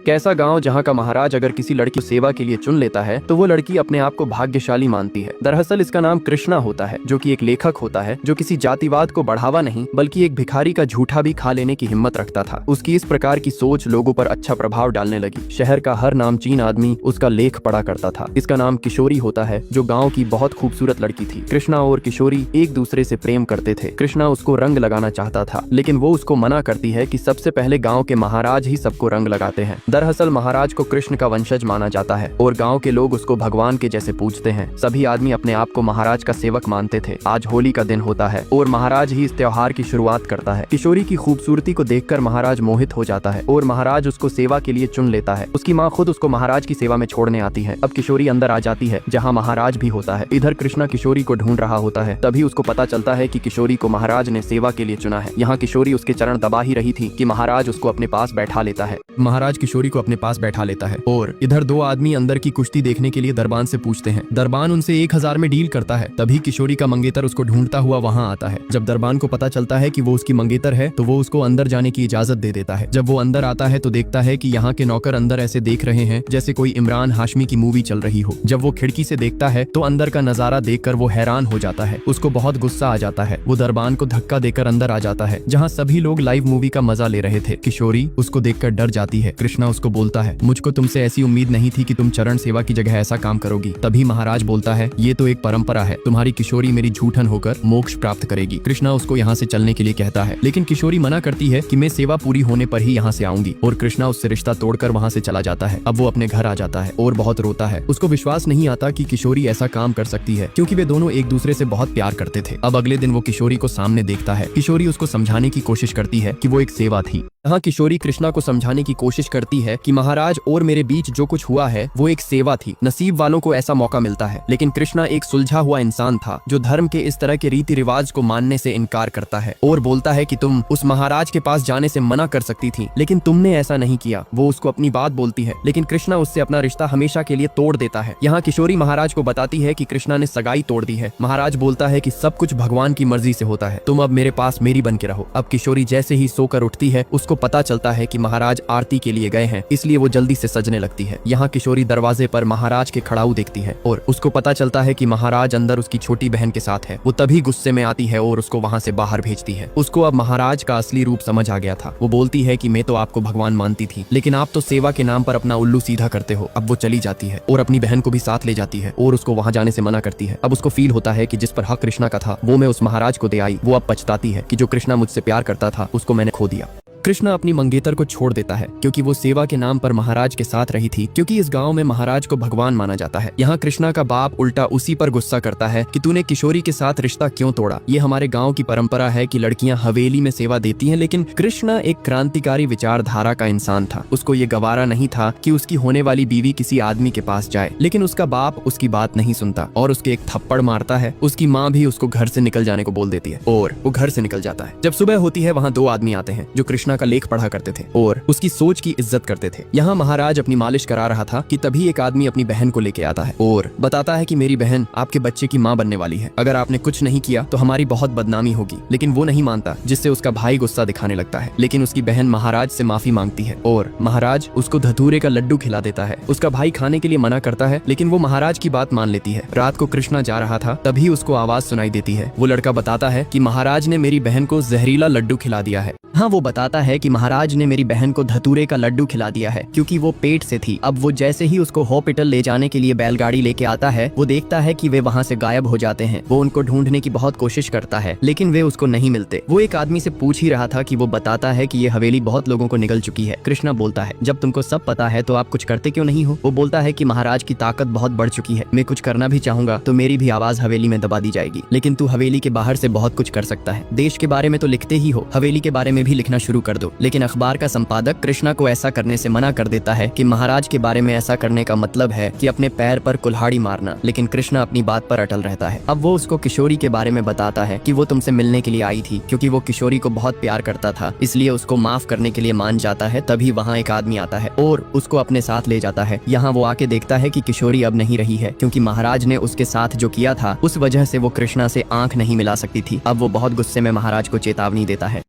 कैसा गांव जहां का महाराज अगर किसी लड़की को सेवा के लिए चुन लेता है तो वो लड़की अपने आप को भाग्यशाली मानती है। दरअसल इसका नाम कृष्णा होता है, जो कि एक लेखक होता है जो किसी जातिवाद को बढ़ावा नहीं बल्कि एक भिखारी का झूठा भी खा लेने की हिम्मत रखता था। उसकी इस प्रकार की सोच लोगों पर अच्छा प्रभाव डालने लगी। शहर का हर नामचीन आदमी उसका लेख पढ़ा करता था। इसका नाम किशोरी होता है, जो गाँव की बहुत खूबसूरत लड़की थी। कृष्णा और किशोरी एक दूसरे से प्रेम करते थे। कृष्णा उसको रंग लगाना चाहता था, लेकिन वो उसको मना करती है कि सबसे पहले गाँव के महाराज ही सबको रंग लगाते हैं। दरअसल महाराज को कृष्ण का वंशज माना जाता है और गांव के लोग उसको भगवान के जैसे पूजते हैं। सभी आदमी अपने आप को महाराज का सेवक मानते थे। आज होली का दिन होता है और महाराज ही इस त्योहार की शुरुआत करता है। किशोरी की खूबसूरती को देखकर महाराज मोहित हो जाता है और महाराज उसको सेवा के लिए चुन लेता है। उसकी माँ खुद उसको महाराज की सेवा में छोड़ने आती है। अब किशोरी अंदर आ जाती है जहाँ महाराज भी होता है। इधर कृष्णा किशोरी को ढूंढ रहा होता है। तभी उसको पता चलता है कि किशोरी को महाराज ने सेवा के लिए चुना है। यहाँ किशोरी उसके चरण दबा ही रही थी कि महाराज उसको अपने पास बैठा लेता है। महाराज किशोरी को अपने पास बैठा लेता है और इधर दो आदमी अंदर की कुश्ती देखने के लिए दरबान से पूछते हैं। दरबान उनसे 1000 में डील करता है। तभी किशोरी का मंगेतर उसको ढूंढता हुआ वहां आता है। जब दरबान को पता चलता है कि वो उसकी मंगेतर है तो वो उसको अंदर जाने की इजाजत दे देता है। जब वो अंदर आता है तो देखता है कि यहाँ के नौकर अंदर ऐसे देख रहे हैं जैसे कोई इमरान हाशमी की मूवी चल रही हो। जब वो खिड़की से देखता है तो अंदर का नजारा देखकर वो हैरान हो जाता है। उसको बहुत गुस्सा आ जाता है। वो दरबान को धक्का देकर अंदर आ जाता है जहाँ सभी लोग लाइव मूवी का मजा ले रहे थे। किशोरी उसको देखकर डर जाती है। कृष्णा उसको बोलता है, मुझको तुमसे ऐसी उम्मीद नहीं थी कि तुम चरण सेवा की जगह ऐसा काम करोगी। तभी महाराज बोलता है, ये तो एक परंपरा है, तुम्हारी किशोरी मेरी झूठन होकर मोक्ष प्राप्त करेगी। कृष्णा उसको यहाँ से चलने के लिए कहता है, लेकिन किशोरी मना करती है कि मैं सेवा पूरी होने पर ही यहाँ से आऊंगी और कृष्णा उससे रिश्ता तोड़कर वहाँ से चला जाता है। अब वो अपने घर आ जाता है और बहुत रोता है। उसको विश्वास नहीं आता कि किशोरी ऐसा काम कर सकती है, क्योंकि वे दोनों एक दूसरे से बहुत प्यार करते थे। अब अगले दिन वो किशोरी को सामने देखता है। किशोरी उसको समझाने की कोशिश करती है कि वो एक सेवा थी। यहाँ किशोरी कृष्णा को समझाने की कोशिश करती है कि महाराज और मेरे बीच जो कुछ हुआ है वो एक सेवा थी। नसीब वालों को ऐसा मौका मिलता है, लेकिन कृष्णा एक सुलझा हुआ इंसान था जो धर्म के इस तरह के रीति रिवाज को मानने से इनकार करता है और बोलता है कि तुम उस महाराज के पास जाने से मना कर सकती थी, लेकिन तुमने ऐसा नहीं किया। वो उसको अपनी बात बोलती है, लेकिन कृष्णा उससे अपना रिश्ता हमेशा के लिए तोड़ देता है। यहाँ किशोरी महाराज को बताती है कि कृष्णा ने सगाई तोड़ दी है। महाराज बोलता है कि सब कुछ भगवान की मर्जी से होता है, तुम अब मेरे पास मेरी बन के रहो। अब किशोरी जैसे ही सोकर उठती है उसको पता चलता है कि महाराज आरती के लिए गए हैं, इसलिए वो जल्दी से सजने लगती है। यहाँ किशोरी दरवाजे पर महाराज के खड़ाऊ देखती है और उसको पता चलता है कि महाराज अंदर उसकी छोटी बहन के साथ है। वो तभी गुस्से में आती है और उसको वहाँ से बाहर भेजती है। उसको अब महाराज का असली रूप समझ आ गया था। वो बोलती है कि मैं तो आपको भगवान मानती थी, लेकिन आप तो सेवा के नाम पर अपना उल्लू सीधा करते हो। अब वो चली जाती है और अपनी बहन को भी साथ ले जाती है और उसको वहाँ जाने से मना करती है। अब उसको फील होता है कि जिस पर हक कृष्णा का था वो मैं उस महाराज को दे आई। वो अब पछताती है कि जो कृष्णा मुझसे प्यार करता था उसको मैंने खो दिया। कृष्णा अपनी मंगेतर को छोड़ देता है क्योंकि वो सेवा के नाम पर महाराज के साथ रही थी, क्योंकि इस गांव में महाराज को भगवान माना जाता है। यहाँ कृष्णा का बाप उल्टा उसी पर गुस्सा करता है कि तूने किशोरी के साथ रिश्ता क्यों तोड़ा। ये हमारे गांव की परंपरा है कि लड़कियां हवेली में सेवा देती हैं, लेकिन कृष्णा एक क्रांतिकारी विचारधारा का इंसान था। उसको ये गवारा नहीं था कि उसकी होने वाली बीवी किसी आदमी के पास जाए, लेकिन उसका बाप उसकी बात नहीं सुनता और उसके एक थप्पड़ मारता है। उसकी माँ भी उसको घर से निकल जाने को बोल देती है और वो घर से निकल जाता है। जब सुबह होती है वहाँ 2 आदमी आते हैं जो कृष्णा का लेख पढ़ा करते थे और उसकी सोच की इज्जत करते थे। यहाँ महाराज अपनी मालिश करा रहा था कि तभी एक आदमी अपनी बहन को लेके आता है और बताता है कि मेरी बहन आपके बच्चे की माँ बनने वाली है। अगर आपने कुछ नहीं किया तो हमारी बहुत बदनामी होगी। लेकिन वो नहीं मानता, जिससे उसका भाई गुस्सा दिखाने लगता है। लेकिन उसकी बहन महाराज से माफी मांगती है और महाराज उसको धतूरे का लड्डू खिला देता है। उसका भाई खाने के लिए मना करता है, लेकिन वो महाराज की बात मान लेती है। रात को कृष्णा जा रहा था, तभी उसको आवाज सुनाई देती है। वो लड़का बताता है कि महाराज ने मेरी बहन को जहरीला लड्डू खिला दिया है। हाँ, वो बताता है कि महाराज ने मेरी बहन को धतूरे का लड्डू खिला दिया है क्योंकि वो पेट से थी। अब वो जैसे ही उसको हॉस्पिटल ले जाने के लिए बैलगाड़ी लेके आता है, वो देखता है कि वे वहाँ से गायब हो जाते हैं। वो उनको ढूंढने की बहुत कोशिश करता है, लेकिन वे उसको नहीं मिलते। वो एक आदमी से पूछ ही रहा था कि वो बताता है कि ये हवेली बहुत लोगों को निगल चुकी है। कृष्णा बोलता है, जब तुमको सब पता है तो आप कुछ करते क्यों नहीं हो। वो बोलता है कि महाराज की ताकत बहुत बढ़ चुकी है, मैं कुछ करना भी चाहूंगा तो मेरी भी आवाज हवेली में दबा दी जाएगी, लेकिन तू हवेली के बाहर से बहुत कुछ कर सकता है। देश के बारे में तो लिखते ही हो, हवेली के बारे में भी लिखना शुरू कर दो। लेकिन अखबार का संपादक कृष्णा को ऐसा करने से मना कर देता है कि महाराज के बारे में ऐसा करने का मतलब है कि अपने पैर पर कुल्हाड़ी मारना। लेकिन कृष्णा अपनी बात पर अटल रहता है। अब वो उसको किशोरी के बारे में बताता है कि वो तुमसे मिलने के लिए आई थी क्योंकि वो किशोरी को बहुत प्यार करता था, इसलिए उसको माफ करने के लिए मान जाता है। तभी वहाँ एक आदमी आता है और उसको अपने साथ ले जाता है। यहाँ वो आके देखता है कि किशोरी अब नहीं रही है, क्योंकि महाराज ने उसके साथ जो किया था उस वजह से वो कृष्णा से आंख नहीं मिला सकती थी। अब वो बहुत गुस्से में महाराज को चेतावनी देता है।